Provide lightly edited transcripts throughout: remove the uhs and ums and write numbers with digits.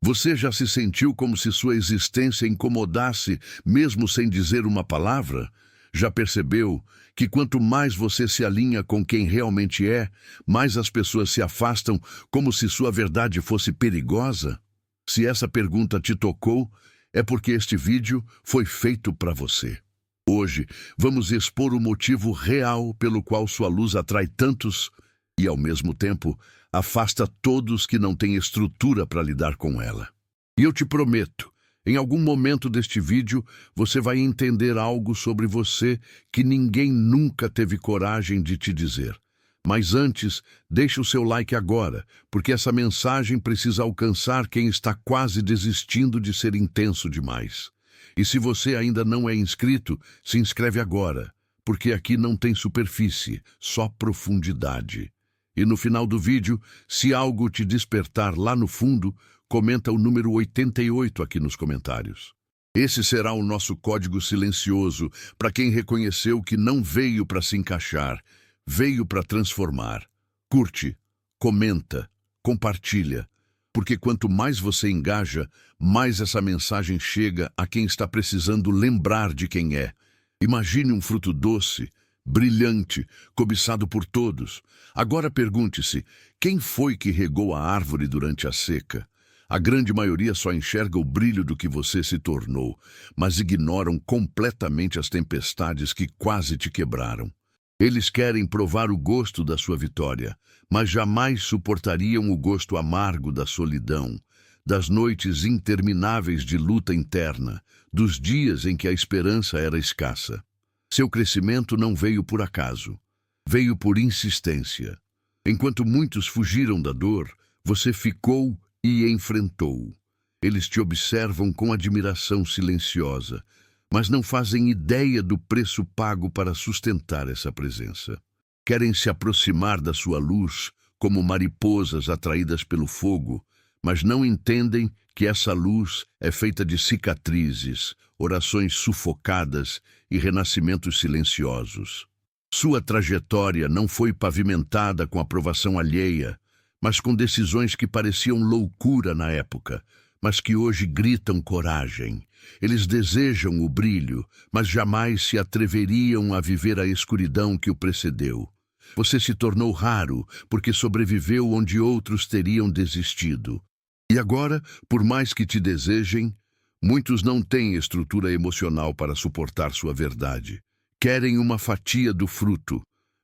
Você já se sentiu como se sua existência incomodasse, mesmo sem dizer uma palavra? Já percebeu que quanto mais você se alinha com quem realmente é, mais as pessoas se afastam como se sua verdade fosse perigosa? Se essa pergunta te tocou, é porque este vídeo foi feito para você. Hoje, vamos expor o motivo real pelo qual sua luz atrai tantos e, ao mesmo tempo, afasta todos que não têm estrutura para lidar com ela. E eu te prometo, em algum momento deste vídeo, você vai entender algo sobre você que ninguém nunca teve coragem de te dizer. Mas antes, deixe o seu like agora, porque essa mensagem precisa alcançar quem está quase desistindo de ser intenso demais. E se você ainda não é inscrito, se inscreve agora, porque aqui não tem superfície, só profundidade. E no final do vídeo, se algo te despertar lá no fundo, comenta o número 88 aqui nos comentários. Esse será o nosso código silencioso para quem reconheceu que não veio para se encaixar, veio para transformar. Curte, comenta, compartilha, porque quanto mais você engaja, mais essa mensagem chega a quem está precisando lembrar de quem é. Imagine um fruto doce, brilhante, cobiçado por todos. Agora pergunte-se, quem foi que regou a árvore durante a seca? A grande maioria só enxerga o brilho do que você se tornou, mas ignoram completamente as tempestades que quase te quebraram. Eles querem provar o gosto da sua vitória, mas jamais suportariam o gosto amargo da solidão, das noites intermináveis de luta interna, dos dias em que a esperança era escassa. Seu crescimento não veio por acaso, veio por insistência. Enquanto muitos fugiram da dor, você ficou e enfrentou. Eles te observam com admiração silenciosa, mas não fazem ideia do preço pago para sustentar essa presença. Querem se aproximar da sua luz como mariposas atraídas pelo fogo, mas não entendem que essa luz é feita de cicatrizes, orações sufocadas e renascimentos silenciosos. Sua trajetória não foi pavimentada com aprovação alheia, mas com decisões que pareciam loucura na época, mas que hoje gritam coragem. Eles desejam o brilho, mas jamais se atreveriam a viver a escuridão que o precedeu. Você se tornou raro porque sobreviveu onde outros teriam desistido. E agora, por mais que te desejem, muitos não têm estrutura emocional para suportar sua verdade. Querem uma fatia do fruto,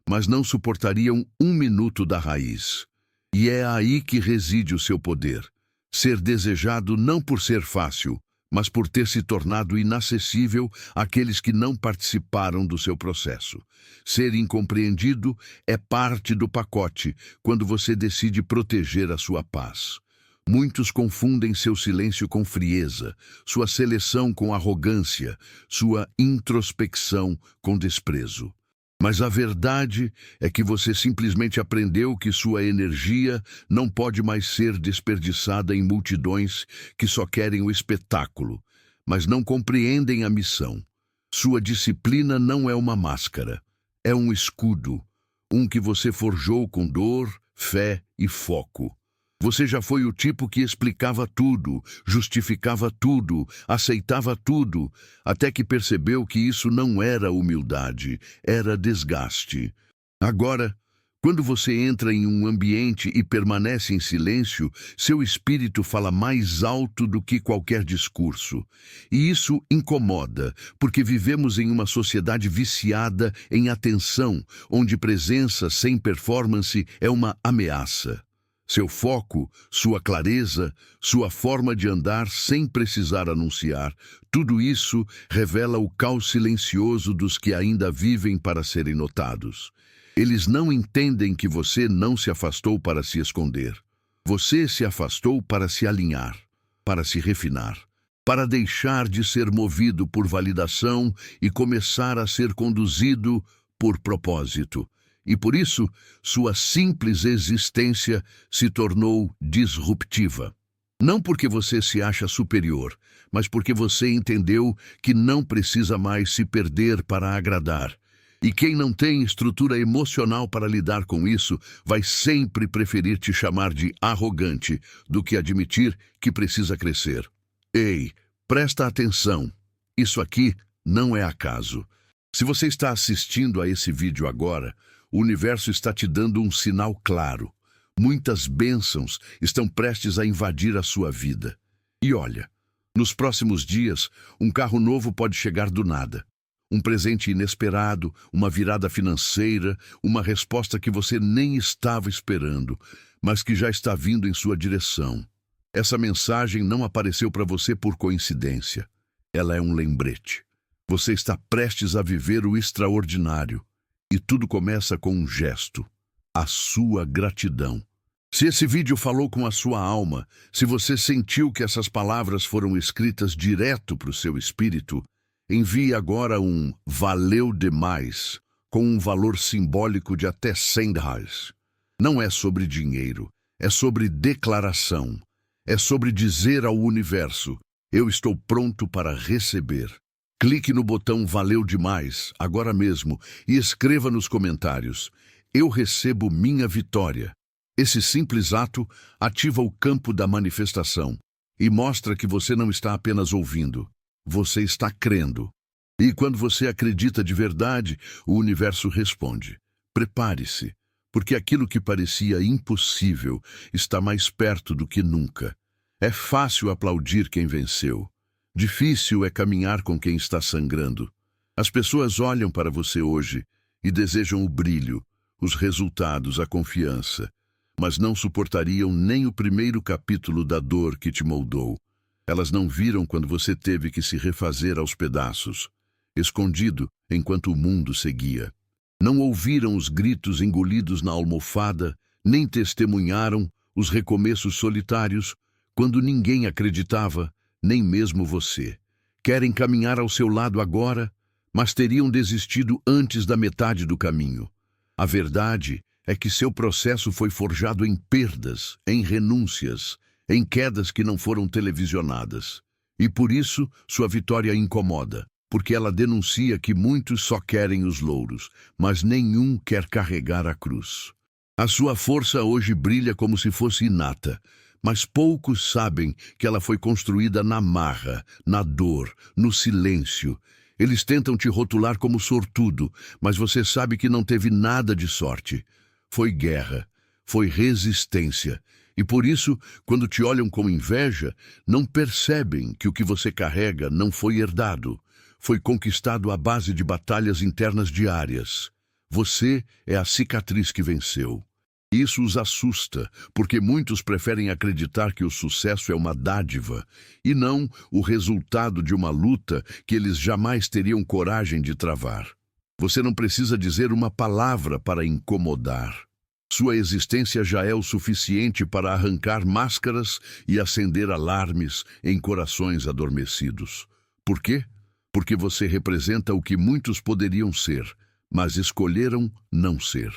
mas não suportariam um minuto da raiz. E é aí que reside o seu poder. Ser desejado não por ser fácil, mas por ter se tornado inacessível àqueles que não participaram do seu processo. Ser incompreendido é parte do pacote quando você decide proteger a sua paz. Muitos confundem seu silêncio com frieza, sua seleção com arrogância, sua introspecção com desprezo. Mas a verdade é que você simplesmente aprendeu que sua energia não pode mais ser desperdiçada em multidões que só querem o espetáculo, mas não compreendem a missão. Sua disciplina não é uma máscara, é um escudo, um que você forjou com dor, fé e foco. Você já foi o tipo que explicava tudo, justificava tudo, aceitava tudo, até que percebeu que isso não era humildade, era desgaste. Agora, quando você entra em um ambiente e permanece em silêncio, seu espírito fala mais alto do que qualquer discurso. E isso incomoda, porque vivemos em uma sociedade viciada em atenção, onde presença sem performance é uma ameaça. Seu foco, sua clareza, sua forma de andar sem precisar anunciar, tudo isso revela o caos silencioso dos que ainda vivem para serem notados. Eles não entendem que você não se afastou para se esconder. Você se afastou para se alinhar, para se refinar, para deixar de ser movido por validação e começar a ser conduzido por propósito. E por isso, sua simples existência se tornou disruptiva. Não porque você se acha superior, mas porque você entendeu que não precisa mais se perder para agradar. E quem não tem estrutura emocional para lidar com isso vai sempre preferir te chamar de arrogante do que admitir que precisa crescer. Ei, presta atenção. Isso aqui não é acaso. Se você está assistindo a esse vídeo agora, o universo está te dando um sinal claro. Muitas bênçãos estão prestes a invadir a sua vida. E olha, nos próximos dias, um carro novo pode chegar do nada. Um presente inesperado, uma virada financeira, uma resposta que você nem estava esperando, mas que já está vindo em sua direção. Essa mensagem não apareceu para você por coincidência. Ela é um lembrete. Você está prestes a viver o extraordinário. E tudo começa com um gesto: a sua gratidão. Se esse vídeo falou com a sua alma, se você sentiu que essas palavras foram escritas direto para o seu espírito, envie agora um "valeu demais" com um valor simbólico de até R$100. Não é sobre dinheiro, é sobre declaração. É sobre dizer ao universo: eu estou pronto para receber. Clique no botão "valeu demais" agora mesmo e escreva nos comentários: eu recebo minha vitória. Esse simples ato ativa o campo da manifestação e mostra que você não está apenas ouvindo, você está crendo. E quando você acredita de verdade, o universo responde. Prepare-se, porque aquilo que parecia impossível está mais perto do que nunca. É fácil aplaudir quem venceu. Difícil é caminhar com quem está sangrando. As pessoas olham para você hoje e desejam o brilho, os resultados, a confiança, mas não suportariam nem o primeiro capítulo da dor que te moldou. Elas não viram quando você teve que se refazer aos pedaços, escondido enquanto o mundo seguia. Não ouviram os gritos engolidos na almofada, nem testemunharam os recomeços solitários, quando ninguém acreditava, nem mesmo você. Querem caminhar ao seu lado agora, mas teriam desistido antes da metade do caminho. A verdade é que seu processo foi forjado em perdas, em renúncias, em quedas que não foram televisionadas. E por isso sua vitória incomoda, porque ela denuncia que muitos só querem os louros, mas nenhum quer carregar a cruz. A sua força hoje brilha como se fosse inata, mas poucos sabem que ela foi construída na marra, na dor, no silêncio. Eles tentam te rotular como sortudo, mas você sabe que não teve nada de sorte. Foi guerra, foi resistência. E por isso, quando te olham com inveja, não percebem que o que você carrega não foi herdado. Foi conquistado à base de batalhas internas diárias. Você é a cicatriz que venceu. Isso os assusta, porque muitos preferem acreditar que o sucesso é uma dádiva e não o resultado de uma luta que eles jamais teriam coragem de travar. Você não precisa dizer uma palavra para incomodar. Sua existência já é o suficiente para arrancar máscaras e acender alarmes em corações adormecidos. Por quê? Porque você representa o que muitos poderiam ser, mas escolheram não ser.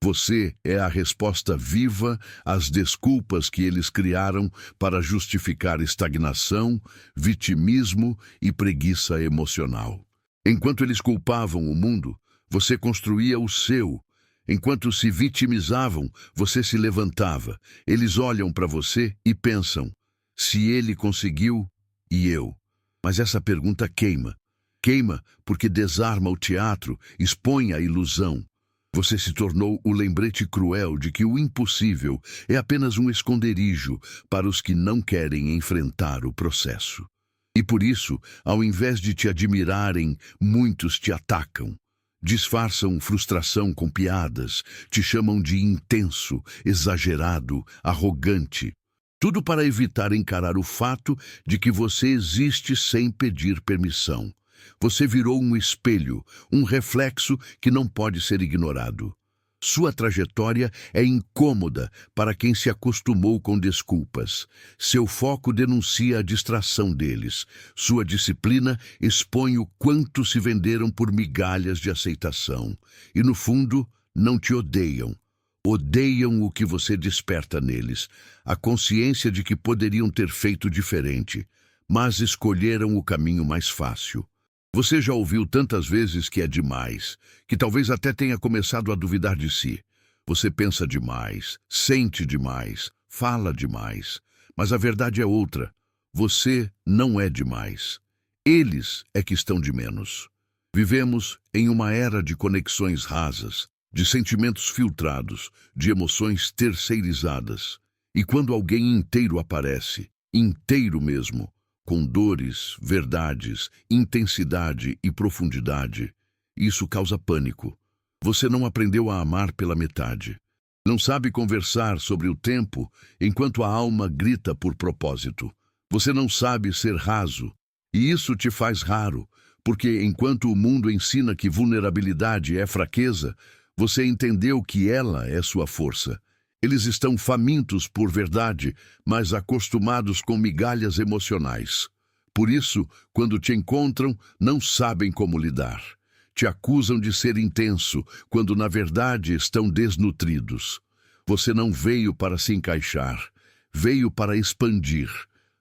Você é a resposta viva às desculpas que eles criaram para justificar estagnação, vitimismo e preguiça emocional. Enquanto eles culpavam o mundo, você construía o seu. Enquanto se vitimizavam, você se levantava. Eles olham para você e pensam: se ele conseguiu, e eu? Mas essa pergunta queima. Queima porque desarma o teatro, expõe a ilusão. Você se tornou o lembrete cruel de que o impossível é apenas um esconderijo para os que não querem enfrentar o processo. E por isso, ao invés de te admirarem, muitos te atacam. Disfarçam frustração com piadas, te chamam de intenso, exagerado, arrogante. Tudo para evitar encarar o fato de que você existe sem pedir permissão. Você virou um espelho, um reflexo que não pode ser ignorado. Sua trajetória é incômoda para quem se acostumou com desculpas. Seu foco denuncia a distração deles. Sua disciplina expõe o quanto se venderam por migalhas de aceitação. E, no fundo, não te odeiam. Odeiam o que você desperta neles, a consciência de que poderiam ter feito diferente, mas escolheram o caminho mais fácil. Você já ouviu tantas vezes que é demais, que talvez até tenha começado a duvidar de si. Você pensa demais, sente demais, fala demais. Mas a verdade é outra. Você não é demais. Eles é que estão de menos. Vivemos em uma era de conexões rasas, de sentimentos filtrados, de emoções terceirizadas. E quando alguém inteiro aparece, inteiro mesmo, com dores, verdades, intensidade e profundidade, isso causa pânico. Você não aprendeu a amar pela metade. Não sabe conversar sobre o tempo enquanto a alma grita por propósito. Você não sabe ser raso, e isso te faz raro, porque enquanto o mundo ensina que vulnerabilidade é fraqueza, você entendeu que ela é sua força. Eles estão famintos por verdade, mas acostumados com migalhas emocionais. Por isso, quando te encontram, não sabem como lidar. Te acusam de ser intenso, quando na verdade estão desnutridos. Você não veio para se encaixar, veio para expandir.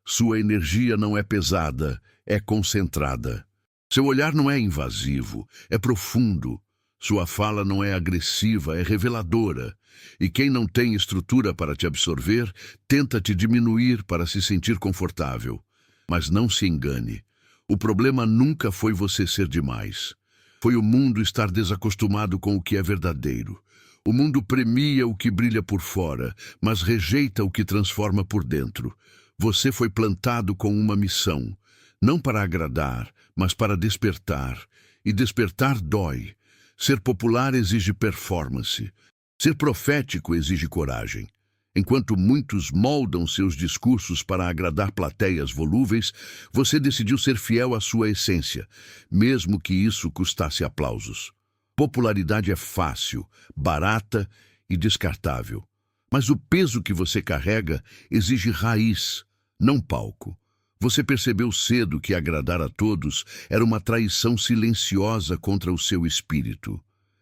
Sua energia não é pesada, é concentrada. Seu olhar não é invasivo, é profundo. Sua fala não é agressiva, é reveladora. E quem não tem estrutura para te absorver, tenta te diminuir para se sentir confortável. Mas não se engane. O problema nunca foi você ser demais. Foi o mundo estar desacostumado com o que é verdadeiro. O mundo premia o que brilha por fora, mas rejeita o que transforma por dentro. Você foi plantado com uma missão, não para agradar, mas para despertar. E despertar dói. Ser popular exige performance. Ser profético exige coragem. Enquanto muitos moldam seus discursos para agradar plateias volúveis, você decidiu ser fiel à sua essência, mesmo que isso custasse aplausos. Popularidade é fácil, barata e descartável. Mas o peso que você carrega exige raiz, não palco. Você percebeu cedo que agradar a todos era uma traição silenciosa contra o seu espírito.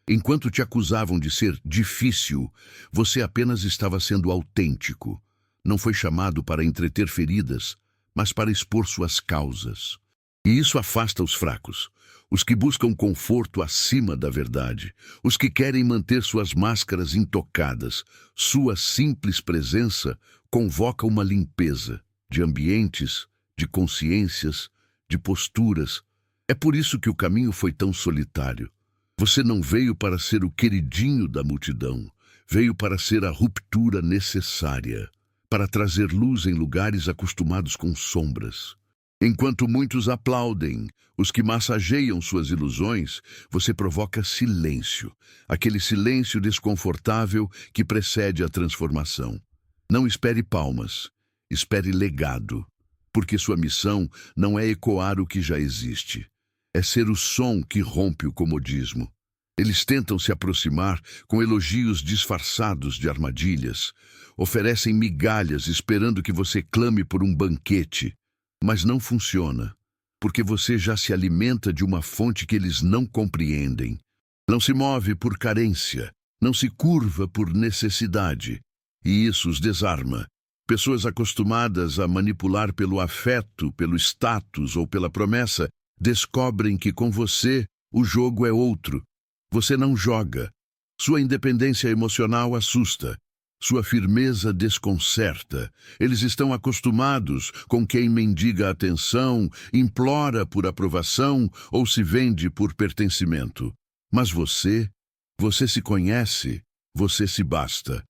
Enquanto te acusavam de ser difícil, você apenas estava sendo autêntico. Não foi chamado para entreter feridas, mas para expor suas causas. E isso afasta os fracos, os que buscam conforto acima da verdade, os que querem manter suas máscaras intocadas. Sua simples presença convoca uma limpeza de ambientes, de consciências, de posturas. É por isso que o caminho foi tão solitário. Você não veio para ser o queridinho da multidão, veio para ser a ruptura necessária, para trazer luz em lugares acostumados com sombras. Enquanto muitos aplaudem, os que massageiam suas ilusões, você provoca silêncio, aquele silêncio desconfortável que precede a transformação. Não espere palmas, espere legado, porque sua missão não é ecoar o que já existe. É ser o som que rompe o comodismo. Eles tentam se aproximar com elogios disfarçados de armadilhas. Oferecem migalhas esperando que você clame por um banquete. Mas não funciona, porque você já se alimenta de uma fonte que eles não compreendem. Não se move por carência, não se curva por necessidade. E isso os desarma. Pessoas acostumadas a manipular pelo afeto, pelo status ou pela promessa, descobrem que com você o jogo é outro. Você não joga. Sua independência emocional assusta. Sua firmeza desconcerta. Eles estão acostumados com quem mendiga atenção, implora por aprovação ou se vende por pertencimento. Mas você se conhece, você se basta.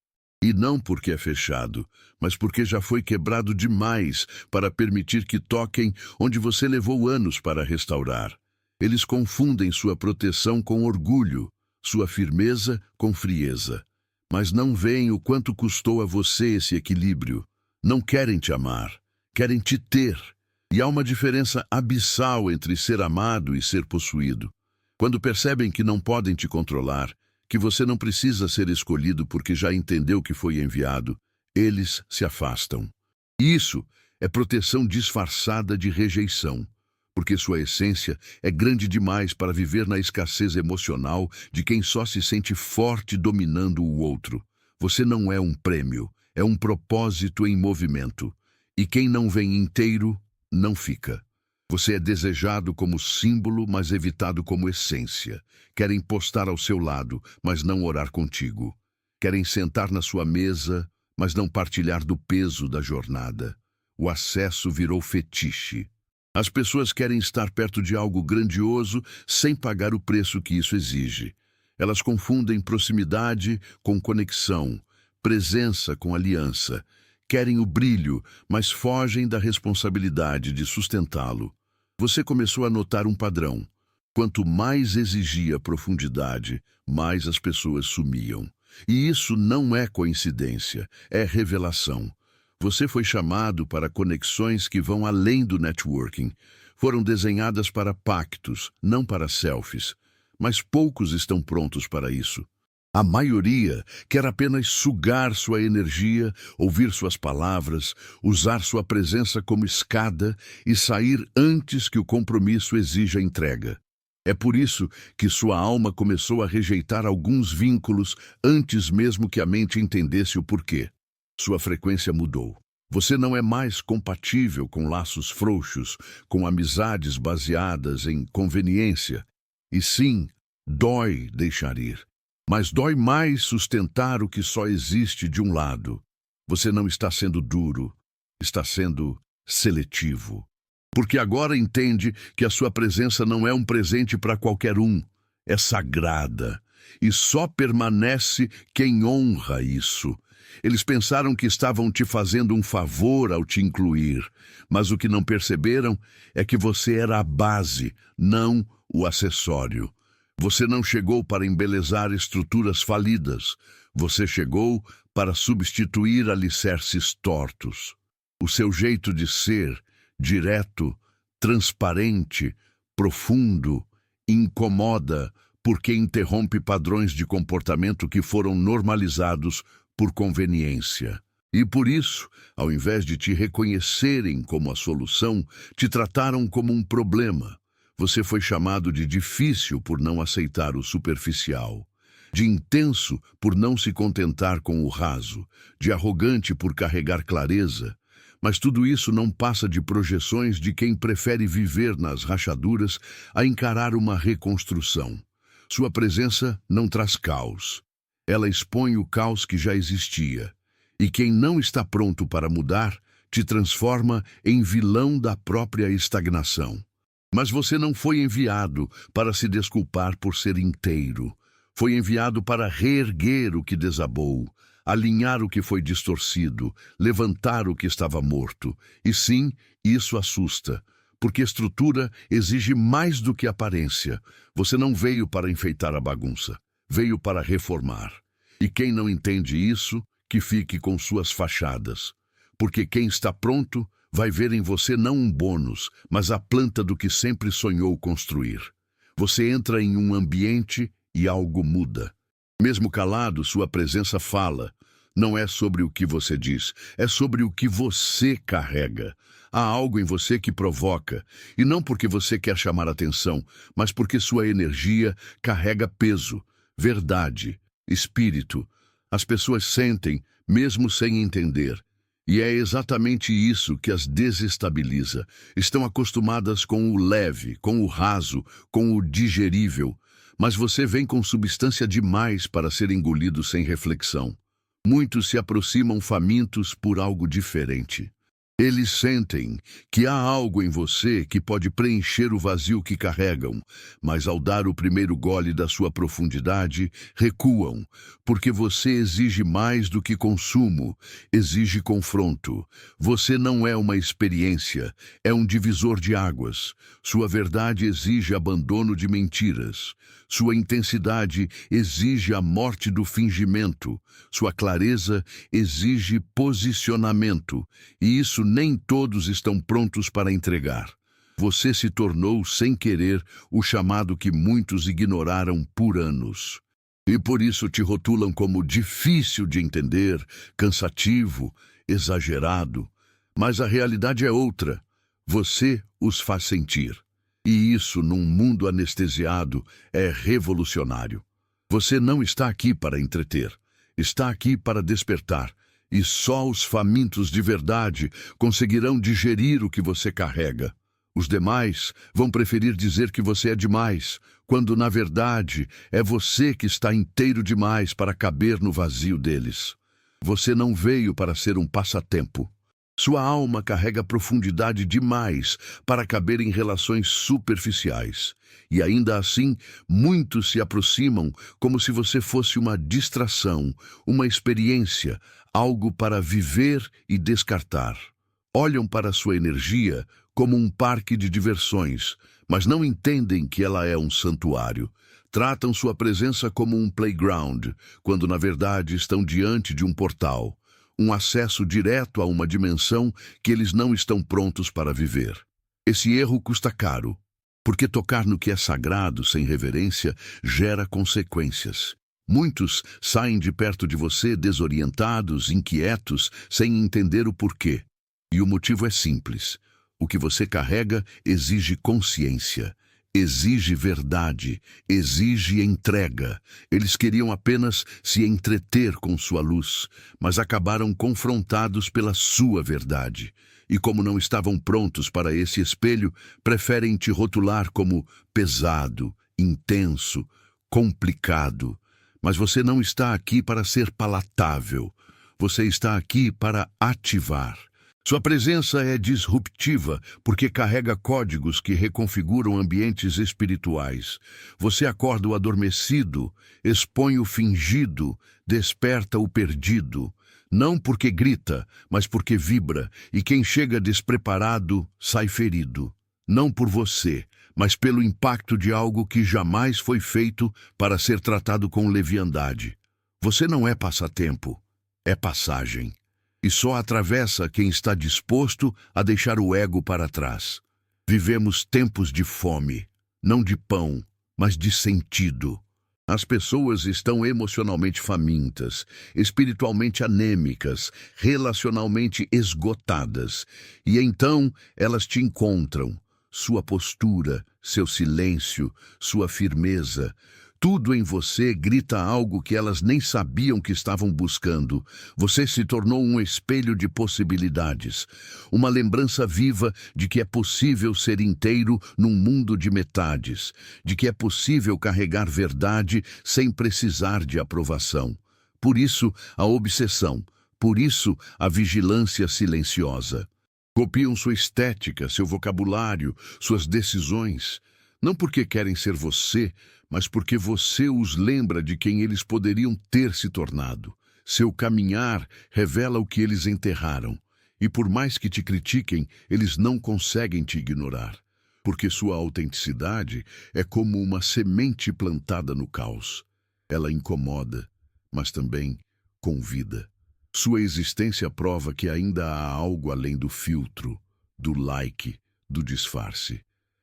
E não porque é fechado, mas porque já foi quebrado demais para permitir que toquem onde você levou anos para restaurar. Eles confundem sua proteção com orgulho, sua firmeza com frieza. Mas não veem o quanto custou a você esse equilíbrio. Não querem te amar, querem te ter. E há uma diferença abissal entre ser amado e ser possuído. Quando percebem que não podem te controlar, que você não precisa ser escolhido porque já entendeu que foi enviado, eles se afastam. Isso é proteção disfarçada de rejeição, porque sua essência é grande demais para viver na escassez emocional de quem só se sente forte dominando o outro. Você não é um prêmio, é um propósito em movimento. E quem não vem inteiro, não fica. Você é desejado como símbolo, mas evitado como essência. Querem postar ao seu lado, mas não orar contigo. Querem sentar na sua mesa, mas não partilhar do peso da jornada. O acesso virou fetiche. As pessoas querem estar perto de algo grandioso sem pagar o preço que isso exige. Elas confundem proximidade com conexão, presença com aliança. Querem o brilho, mas fogem da responsabilidade de sustentá-lo. Você começou a notar um padrão. Quanto mais exigia profundidade, mais as pessoas sumiam. E isso não é coincidência, é revelação. Você foi chamado para conexões que vão além do networking. Foram desenhadas para pactos, não para selfies. Mas poucos estão prontos para isso. A maioria quer apenas sugar sua energia, ouvir suas palavras, usar sua presença como escada e sair antes que o compromisso exija entrega. É por isso que sua alma começou a rejeitar alguns vínculos antes mesmo que a mente entendesse o porquê. Sua frequência mudou. Você não é mais compatível com laços frouxos, com amizades baseadas em conveniência. E sim, dói deixar ir. Mas dói mais sustentar o que só existe de um lado. Você não está sendo duro, está sendo seletivo. Porque agora entende que a sua presença não é um presente para qualquer um, é sagrada. E só permanece quem honra isso. Eles pensaram que estavam te fazendo um favor ao te incluir, mas o que não perceberam é que você era a base, não o acessório. Você não chegou para embelezar estruturas falidas. Você chegou para substituir alicerces tortos. O seu jeito de ser, direto, transparente, profundo, incomoda porque interrompe padrões de comportamento que foram normalizados por conveniência. E por isso, ao invés de te reconhecerem como a solução, te trataram como um problema. Você foi chamado de difícil por não aceitar o superficial, de intenso por não se contentar com o raso, de arrogante por carregar clareza. Mas tudo isso não passa de projeções de quem prefere viver nas rachaduras a encarar uma reconstrução. Sua presença não traz caos. Ela expõe o caos que já existia. E quem não está pronto para mudar, te transforma em vilão da própria estagnação. Mas você não foi enviado para se desculpar por ser inteiro. Foi enviado para reerguer o que desabou, alinhar o que foi distorcido, levantar o que estava morto. E sim, isso assusta, porque estrutura exige mais do que aparência. Você não veio para enfeitar a bagunça, veio para reformar. E quem não entende isso, que fique com suas fachadas. Porque quem está pronto vai ver em você não um bônus, mas a planta do que sempre sonhou construir. Você entra em um ambiente e algo muda. Mesmo calado, sua presença fala. Não é sobre o que você diz, é sobre o que você carrega. Há algo em você que provoca, e não porque você quer chamar atenção, mas porque sua energia carrega peso, verdade, espírito. As pessoas sentem, mesmo sem entender. E é exatamente isso que as desestabiliza. Estão acostumadas com o leve, com o raso, com o digerível. Mas você vem com substância demais para ser engolido sem reflexão. Muitos se aproximam famintos por algo diferente. Eles sentem que há algo em você que pode preencher o vazio que carregam, mas ao dar o primeiro gole da sua profundidade, recuam, porque você exige mais do que consumo, exige confronto. Você não é uma experiência, é um divisor de águas. Sua verdade exige abandono de mentiras. Sua intensidade exige a morte do fingimento. Sua clareza exige posicionamento. E isso nem todos estão prontos para entregar. Você se tornou, sem querer, o chamado que muitos ignoraram por anos. E por isso te rotulam como difícil de entender, cansativo, exagerado. Mas a realidade é outra. Você os faz sentir. E isso, num mundo anestesiado, é revolucionário. Você não está aqui para entreter. Está aqui para despertar. E só os famintos de verdade conseguirão digerir o que você carrega. Os demais vão preferir dizer que você é demais, quando na verdade é você que está inteiro demais para caber no vazio deles. Você não veio para ser um passatempo. Sua alma carrega profundidade demais para caber em relações superficiais. E ainda assim, muitos se aproximam como se você fosse uma distração, uma experiência, algo para viver e descartar. Olham para sua energia como um parque de diversões, mas não entendem que ela é um santuário. Tratam sua presença como um playground, quando na verdade estão diante de um portal, um acesso direto a uma dimensão que eles não estão prontos para viver. Esse erro custa caro, porque tocar no que é sagrado sem reverência gera consequências. Muitos saem de perto de você desorientados, inquietos, sem entender o porquê. E o motivo é simples. O que você carrega exige consciência, exige verdade, exige entrega. Eles queriam apenas se entreter com sua luz, mas acabaram confrontados pela sua verdade. E como não estavam prontos para esse espelho, preferem te rotular como pesado, intenso, complicado. Mas você não está aqui para ser palatável. Você está aqui para ativar. Sua presença é disruptiva porque carrega códigos que reconfiguram ambientes espirituais. Você acorda o adormecido, expõe o fingido, desperta o perdido. Não porque grita, mas porque vibra, e quem chega despreparado sai ferido. Não por você, mas pelo impacto de algo que jamais foi feito para ser tratado com leviandade. Você não é passatempo, é passagem. E só atravessa quem está disposto a deixar o ego para trás. Vivemos tempos de fome, não de pão, mas de sentido. As pessoas estão emocionalmente famintas, espiritualmente anêmicas, relacionalmente esgotadas. E então elas te encontram. Sua postura, seu silêncio, sua firmeza. Tudo em você grita algo que elas nem sabiam que estavam buscando. Você se tornou um espelho de possibilidades, uma lembrança viva de que é possível ser inteiro num mundo de metades, de que é possível carregar verdade sem precisar de aprovação. Por isso, a obsessão, por isso, a vigilância silenciosa. Copiam sua estética, seu vocabulário, suas decisões, não porque querem ser você, mas porque você os lembra de quem eles poderiam ter se tornado. Seu caminhar revela o que eles enterraram, e por mais que te critiquem, eles não conseguem te ignorar, porque sua autenticidade é como uma semente plantada no caos. Ela incomoda, mas também convida. Sua existência prova que ainda há algo além do filtro, do like, do disfarce.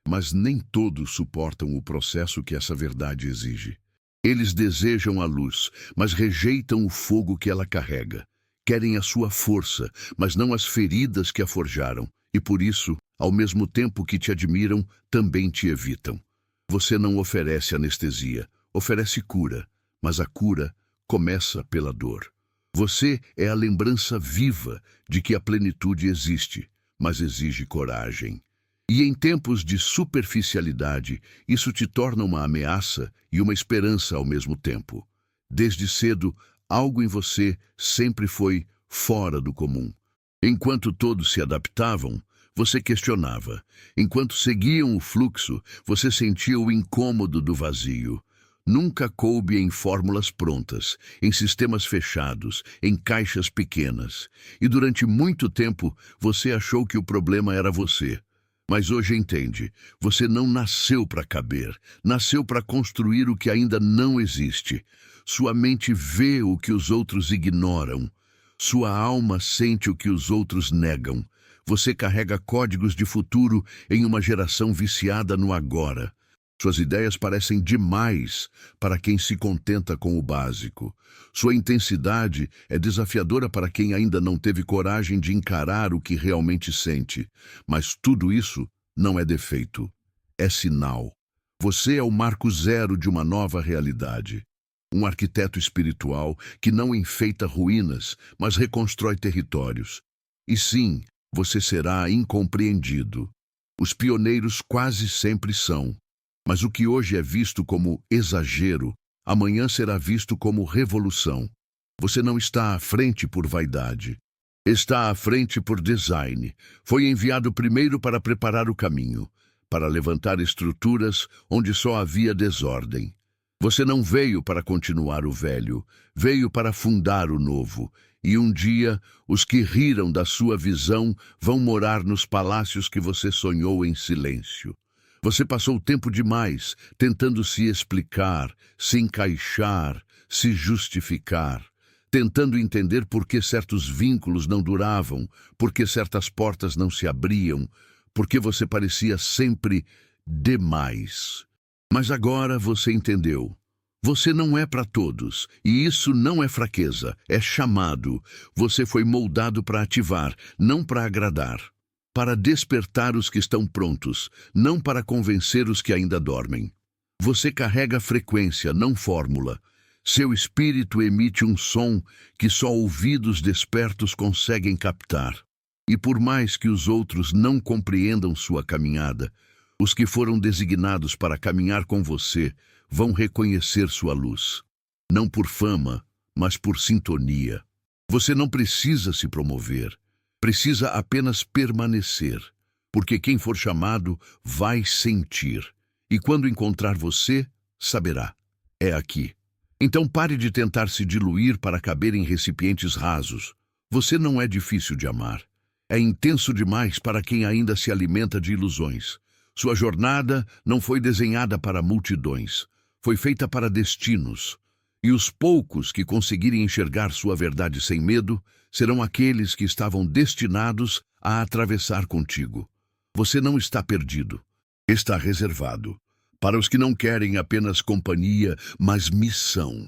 Mas nem todos suportam o processo que essa verdade exige. Eles desejam a luz, mas rejeitam o fogo que ela carrega. Querem a sua força, mas não as feridas que a forjaram. E por isso, ao mesmo tempo que te admiram, também te evitam. Você não oferece anestesia, oferece cura, mas a cura começa pela dor. Você é a lembrança viva de que a plenitude existe, mas exige coragem. E em tempos de superficialidade, isso te torna uma ameaça e uma esperança ao mesmo tempo. Desde cedo, algo em você sempre foi fora do comum. Enquanto todos se adaptavam, você questionava. Enquanto seguiam o fluxo, você sentia o incômodo do vazio. Nunca coube em fórmulas prontas, em sistemas fechados, em caixas pequenas. E durante muito tempo, você achou que o problema era você. Mas hoje entende, você não nasceu para caber, nasceu para construir o que ainda não existe. Sua mente vê o que os outros ignoram. Sua alma sente o que os outros negam. Você carrega códigos de futuro em uma geração viciada no agora. Suas ideias parecem demais para quem se contenta com o básico. Sua intensidade é desafiadora para quem ainda não teve coragem de encarar o que realmente sente. Mas tudo isso não é defeito, é sinal. Você é o marco zero de uma nova realidade. Um arquiteto espiritual que não enfeita ruínas, mas reconstrói territórios. E sim, você será incompreendido. Os pioneiros quase sempre são. Mas o que hoje é visto como exagero, amanhã será visto como revolução. Você não está à frente por vaidade. Está à frente por design. Foi enviado primeiro para preparar o caminho, para levantar estruturas onde só havia desordem. Você não veio para continuar o velho, veio para fundar o novo. E um dia, os que riram da sua visão vão morar nos palácios que você sonhou em silêncio. Você passou tempo demais tentando se explicar, se encaixar, se justificar, tentando entender por que certos vínculos não duravam, por que certas portas não se abriam, porque você parecia sempre demais. Mas agora você entendeu. Você não é para todos, e isso não é fraqueza, é chamado. Você foi moldado para ativar, não para agradar. Para despertar os que estão prontos, não para convencer os que ainda dormem. Você carrega frequência, não fórmula. Seu espírito emite um som que só ouvidos despertos conseguem captar. E por mais que os outros não compreendam sua caminhada, os que foram designados para caminhar com você vão reconhecer sua luz. Não por fama, mas por sintonia. Você não precisa se promover. Precisa apenas permanecer, porque quem for chamado vai sentir. E quando encontrar você, saberá. É aqui. Então pare de tentar se diluir para caber em recipientes rasos. Você não é difícil de amar. É intenso demais para quem ainda se alimenta de ilusões. Sua jornada não foi desenhada para multidões. Foi feita para destinos. E os poucos que conseguirem enxergar sua verdade sem medo serão aqueles que estavam destinados a atravessar contigo. Você não está perdido. Está reservado para os que não querem apenas companhia, mas missão.